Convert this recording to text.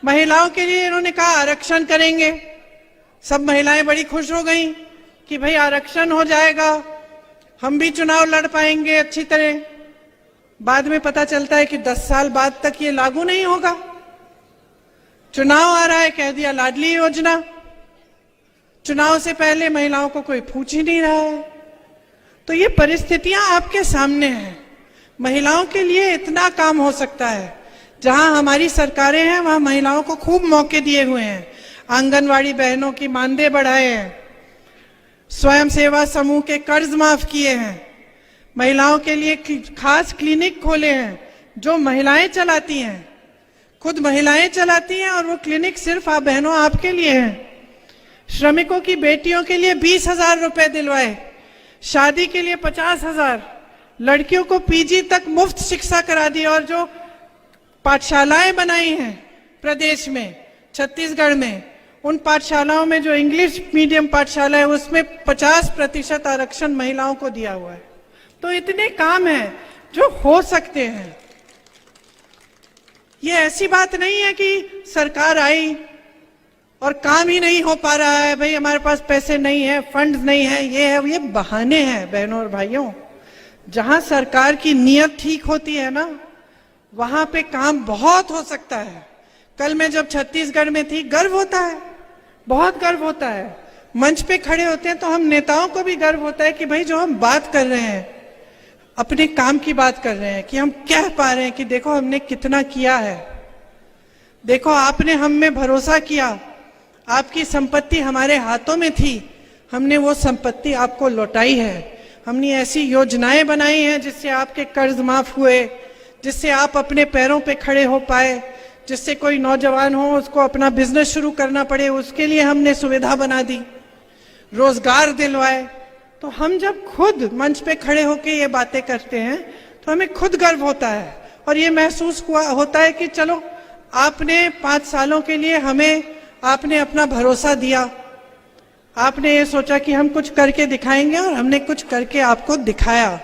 महिलाओं के लिए इन्होंने कहा आरक्षण करेंगे। सब महिलाएं बड़ी खुश हो गईं कि भाई आरक्षण हो जाएगा, हम भी चुनाव लड़ पाएंगे अच्छी तरह। बाद में पता चलता है कि 10 साल बाद तक ये लागू नहीं होगा। चुनाव आ रहा है, कह दिया लाडली योजना। चुनाव से पहले महिलाओं को कोई पूछ ही नहीं रहा है। तो ये परिस्थितियां आपके सामने हैं। महिलाओं के लिए इतना काम हो सकता है। जहां हमारी सरकारें हैं वहां महिलाओं को खूब मौके दिए हुए हैं। आंगनवाड़ी बहनों की मानदेय बढ़ाए हैं, स्वयं सेवा समूह के कर्ज माफ किए हैं, महिलाओं के लिए खास क्लिनिक खोले हैं जो महिलाएं चलाती हैं, खुद महिलाएं चलाती हैं, और वो क्लिनिक सिर्फ आप बहनों आपके लिए हैं। श्रमिकों की बेटियों के लिए 20,000 रुपए दिलवाए, शादी के लिए 50,000, लड़कियों को पीजी तक मुफ्त शिक्षा करा दी। और जो पाठशालाएं बनाई हैं प्रदेश में, छत्तीसगढ़ में, उन पाठशालाओं में जो इंग्लिश मीडियम पाठशाला है उसमें 50% आरक्षण महिलाओं को दिया हुआ है। तो इतने काम हैं जो हो सकते हैं। ये ऐसी बात नहीं है कि सरकार आई और काम ही नहीं हो पा रहा है, भाई हमारे पास पैसे नहीं है, फंड्स नहीं है, ये बहाने हैं बहनों और भाइयों। जहां सरकार की नीयत ठीक होती है ना, वहां पे काम बहुत हो सकता है। कल मैं जब छत्तीसगढ़ में थी, गर्व होता है, बहुत गर्व होता है। मंच पे खड़े होते हैं तो हम नेताओं को भी गर्व होता है कि भाई जो हम बात कर रहे हैं, अपने काम की बात कर रहे हैं, कि हम कह पा रहे हैं कि देखो हमने कितना किया है, देखो आपने हम में भरोसा किया, आपकी संपत्ति हमारे हाथों में थी, हमने वो संपत्ति आपको लौटाई है। हमने ऐसी योजनाएं बनाई हैं जिससे आपके कर्ज माफ हुए, जिससे आप अपने पैरों पे खड़े हो पाए, जिससे कोई नौजवान हो उसको अपना बिजनेस शुरू करना पड़े उसके लिए हमने सुविधा बना दी, रोजगार दिलवाए। तो हम जब खुद मंच पे खड़े होकर ये बातें करते हैं तो हमें खुद गर्व होता है, और ये महसूस होता है कि चलो आपने 5 सालों के लिए हमें आपने अपना भरोसा दिया, आपने ये सोचा कि हम कुछ करके दिखाएंगे, और हमने कुछ करके आपको दिखाया।